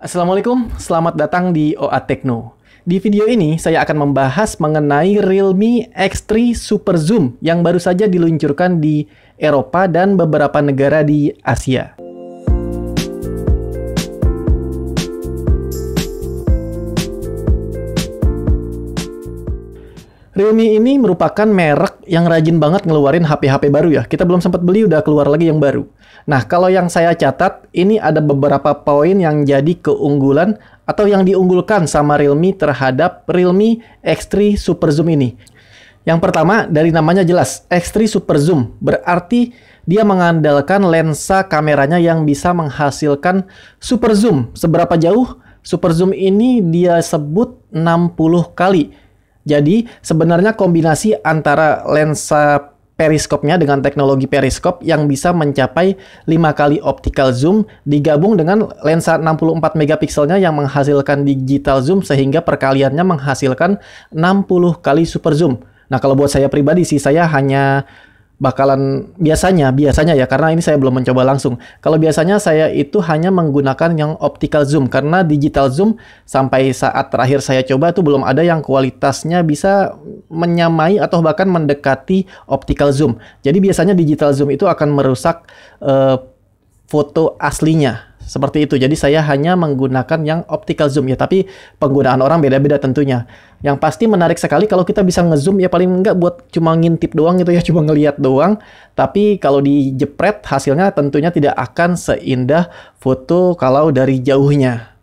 Assalamualaikum, selamat datang di OA Tekno. Di video ini, saya akan membahas mengenai Realme X3 Super Zoom yang baru saja diluncurkan di Eropa dan beberapa negara di Asia. Realme ini merupakan merek yang rajin banget ngeluarin HP-HP baru ya. Kita belum sempat beli, udah keluar lagi yang baru. Nah, kalau yang saya catat, ini ada beberapa poin yang jadi keunggulan atau yang diunggulkan sama Realme terhadap Realme X3 Super Zoom ini. Yang pertama, dari namanya jelas, X3 Super Zoom. Berarti dia mengandalkan lensa kameranya yang bisa menghasilkan super zoom. Seberapa jauh? Super zoom ini dia sebut 60 kali. Jadi, sebenarnya kombinasi antara lensa periskopnya dengan teknologi periskop yang bisa mencapai 5 kali optical zoom digabung dengan lensa 64 megapikselnya yang menghasilkan digital zoom sehingga perkaliannya menghasilkan 60 kali super zoom. Nah, kalau buat saya pribadi sih, saya hanya bakalan biasanya ya, karena ini saya belum mencoba langsung. Kalau biasanya saya itu hanya menggunakan yang optical zoom karena digital zoom sampai saat terakhir saya coba tuh belum ada yang kualitasnya bisa menyamai atau bahkan mendekati optical zoom. Jadi biasanya digital zoom itu akan merusak foto aslinya. Seperti itu. Jadi saya hanya menggunakan yang optical zoom ya, tapi penggunaan orang beda-beda tentunya. Yang pasti menarik sekali kalau kita bisa ngezoom ya, paling enggak buat cuma ngintip doang gitu ya, cuma ngelihat doang. Tapi kalau dijepret hasilnya tentunya tidak akan seindah foto kalau dari jauhnya.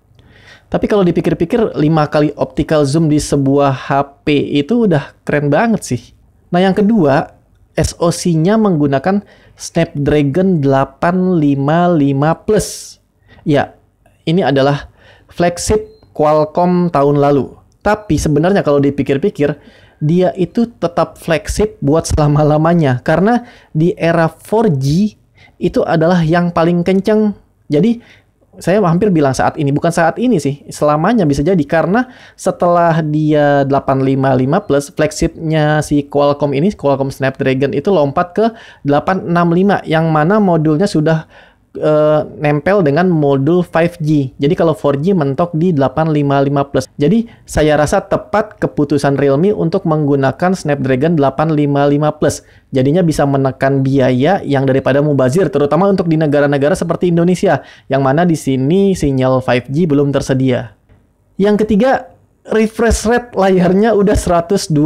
Tapi kalau dipikir-pikir 5 kali optical zoom di sebuah HP itu udah keren banget sih. Nah, yang kedua, SoC-nya menggunakan Snapdragon 855 Plus. Ya, ini adalah flagship Qualcomm tahun lalu. Tapi sebenarnya kalau dipikir-pikir, dia itu tetap flagship buat selama-lamanya. Karena di era 4G, itu adalah yang paling kenceng. Jadi, saya hampir bilang saat ini. Bukan saat ini sih, selamanya bisa jadi. Karena setelah dia 855 Plus, flagshipnya si Qualcomm ini, Qualcomm Snapdragon itu lompat ke 865. Yang mana modulnya sudah nempel dengan modul 5G. Jadi kalau 4G mentok di 855 Plus. Jadi saya rasa tepat keputusan Realme untuk menggunakan Snapdragon 855 Plus. Jadinya bisa menekan biaya yang daripada mubazir, terutama untuk di negara-negara seperti Indonesia, yang mana di sini sinyal 5G belum tersedia. Yang ketiga, refresh rate layarnya udah 120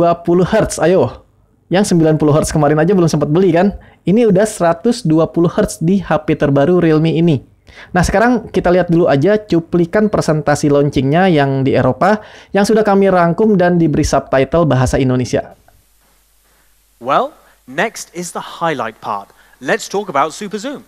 Hz. Ayo. Yang 90 Hz kemarin aja belum sempat beli kan? Ini udah 120 Hz di HP terbaru Realme ini. Nah, sekarang kita lihat dulu aja cuplikan presentasi launchingnya yang di Eropa yang sudah kami rangkum dan diberi subtitle bahasa Indonesia. Well, next is the highlight part. Let's talk about Super Zoom.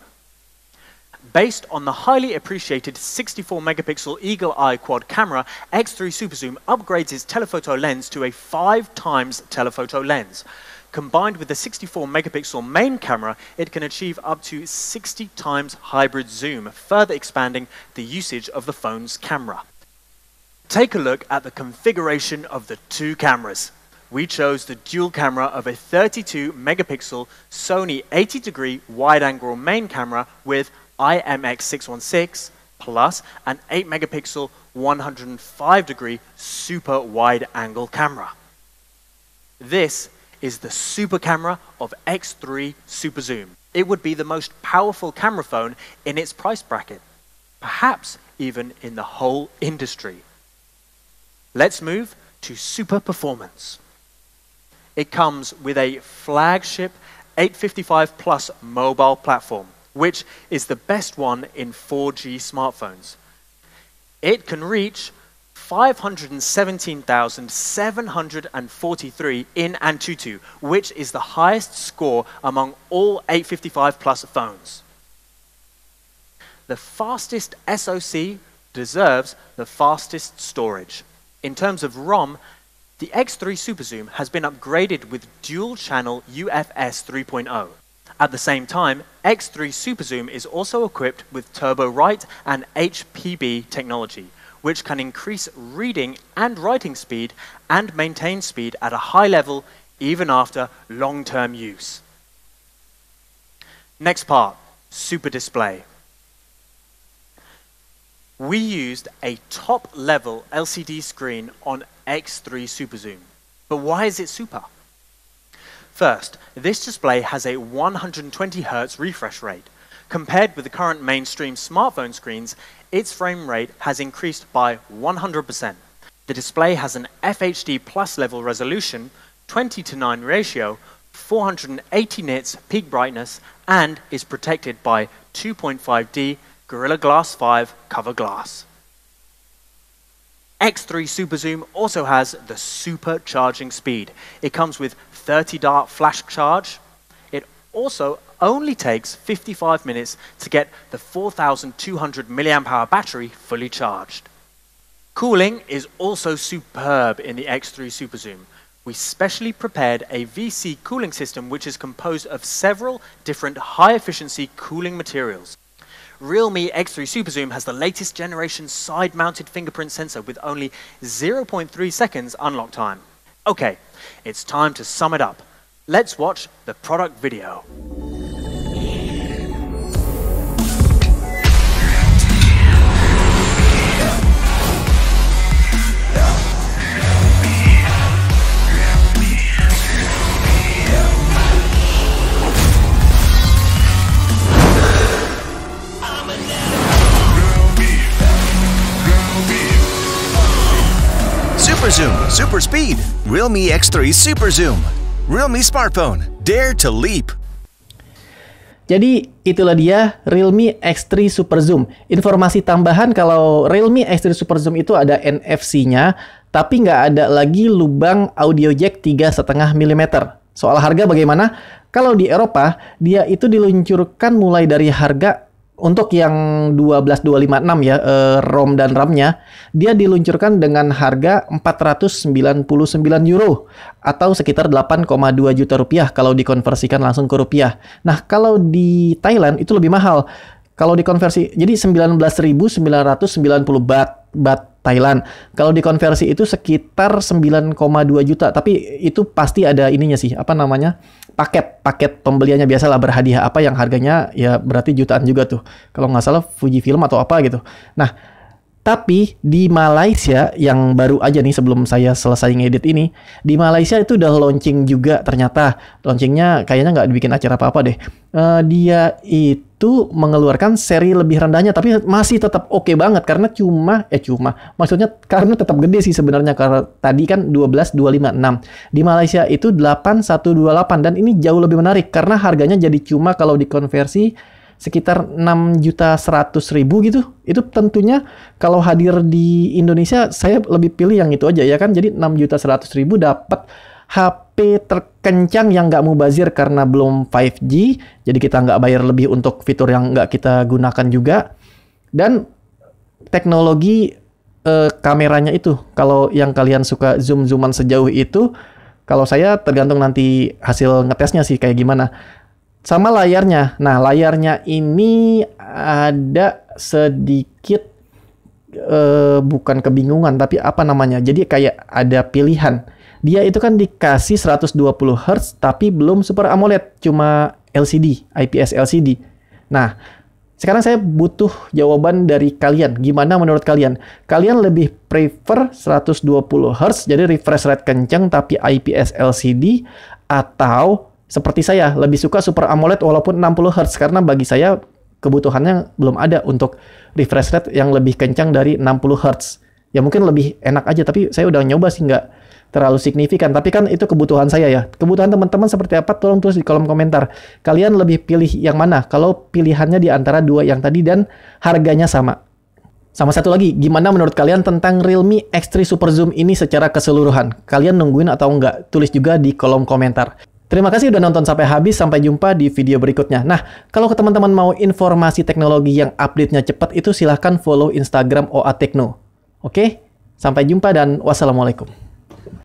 Based on the highly appreciated 64-megapixel eagle-eye quad camera, X3 Super Zoom upgrades its telephoto lens to a 5 times telephoto lens. Combined with the 64-megapixel main camera, it can achieve up to 60 times hybrid zoom, further expanding the usage of the phone's camera. Take a look at the configuration of the two cameras. We chose the dual camera of a 32-megapixel Sony 80-degree wide-angle main camera with IMX616 plus an 8-megapixel 105-degree super wide-angle camera. This is the super camera of X3 Super Zoom. It would be the most powerful camera phone in its price bracket, perhaps even in the whole industry. Let's move to super performance. It comes with a flagship 855 Plus mobile platform, which is the best one in 4G smartphones. It can reach 517,743 in Antutu, which is the highest score among all 855 Plus phones. The fastest SoC deserves the fastest storage. In terms of ROM, the X3 Super Zoom has been upgraded with dual-channel UFS 3.0. At the same time, X3 Super Zoom is also equipped with Turbo Write and HPB technology, which can increase reading and writing speed and maintain speed at a high level even after long-term use. Next part, Super Display. We used a top-level LCD screen on X3 Super Zoom. But why is it super? First, this display has a 120 Hz refresh rate. Compared with the current mainstream smartphone screens, its frame rate has increased by 100%. The display has an FHD Plus level resolution, 20:9 ratio, 480 nits peak brightness, and is protected by 2.5D Gorilla Glass 5 cover glass. X3 Super Zoom also has the super charging speed. It comes with 30 dart flash charge. It also only takes 55 minutes to get the 4,200 mAh battery fully charged. Cooling is also superb in the X3 Super Zoom. We specially prepared a VC cooling system which is composed of several different high-efficiency cooling materials. Realme X3 Super Zoom has the latest generation side-mounted fingerprint sensor with only 0.3 seconds unlock time. Okay, it's time to sum it up. Let's watch the product video. Super Zoom, super speed. Realme X3 Super Zoom. Realme smartphone, dare to leap. Jadi itulah dia Realme X3 Super Zoom. Informasi tambahan kalau Realme X3 Super Zoom itu ada NFC-nya, tapi nggak ada lagi lubang audio jack 3,5 mm. Soal harga bagaimana? Kalau di Eropa, dia itu diluncurkan mulai dari harga untuk yang 12256 ya, ROM dan RAM-nya, dia diluncurkan dengan harga 499 euro atau sekitar 8,2 juta rupiah kalau dikonversikan langsung ke rupiah. Nah, kalau di Thailand itu lebih mahal. Kalau dikonversi, jadi 19.990 baht Thailand. Kalau dikonversi itu sekitar 9,2 juta. Tapi itu pasti ada ininya sih, apa namanya? Paket pembeliannya biasalah berhadiah apa yang harganya ya berarti jutaan juga tuh. Kalau nggak salah Fujifilm atau apa gitu. Nah, tapi di Malaysia yang baru aja nih sebelum saya selesai ngedit ini, di Malaysia itu udah launching juga ternyata. Launchingnya kayaknya nggak dibikin acara apa-apa deh. Dia itu mengeluarkan seri lebih rendahnya tapi masih tetap oke banget karena maksudnya karena tetap gede sih sebenarnya karena tadi kan 12.256. Di Malaysia itu 8.128 dan ini jauh lebih menarik karena harganya jadi cuma kalau dikonversi sekitar 6.100.000 gitu. Itu tentunya kalau hadir di Indonesia saya lebih pilih yang itu aja ya kan. Jadi 6.100.000 dapat HP terkencang yang nggak mubazir karena belum 5G. Jadi kita nggak bayar lebih untuk fitur yang nggak kita gunakan juga. Dan teknologi kameranya itu, kalau yang kalian suka zoom-zooman sejauh itu, kalau saya tergantung nanti hasil ngetesnya sih kayak gimana. Sama layarnya. Nah, layarnya ini ada sedikit bukan kebingungan, tapi apa namanya? Jadi kayak ada pilihan. Dia itu kan dikasih 120 Hz, tapi belum Super AMOLED, cuma LCD, IPS LCD. Nah, sekarang saya butuh jawaban dari kalian. Gimana menurut kalian? Kalian lebih prefer 120 Hz, jadi refresh rate kencang, tapi IPS LCD, atau seperti saya, lebih suka Super AMOLED walaupun 60 Hz, karena bagi saya kebutuhannya belum ada untuk refresh rate yang lebih kencang dari 60 Hz. Ya mungkin lebih enak aja, tapi saya udah nyoba sih nggak terlalu signifikan. Tapi kan itu kebutuhan saya ya. Kebutuhan teman-teman seperti apa? Tolong tulis di kolom komentar. Kalian lebih pilih yang mana? Kalau pilihannya di antara dua yang tadi dan harganya sama. Sama satu lagi, gimana menurut kalian tentang Realme X3 Super Zoom ini secara keseluruhan? Kalian nungguin atau enggak? Tulis juga di kolom komentar. Terima kasih udah nonton sampai habis, sampai jumpa di video berikutnya. Nah, kalau teman-teman mau informasi teknologi yang update-nya cepat, itu silahkan follow Instagram OA Tekno. Oke, sampai jumpa dan wassalamualaikum.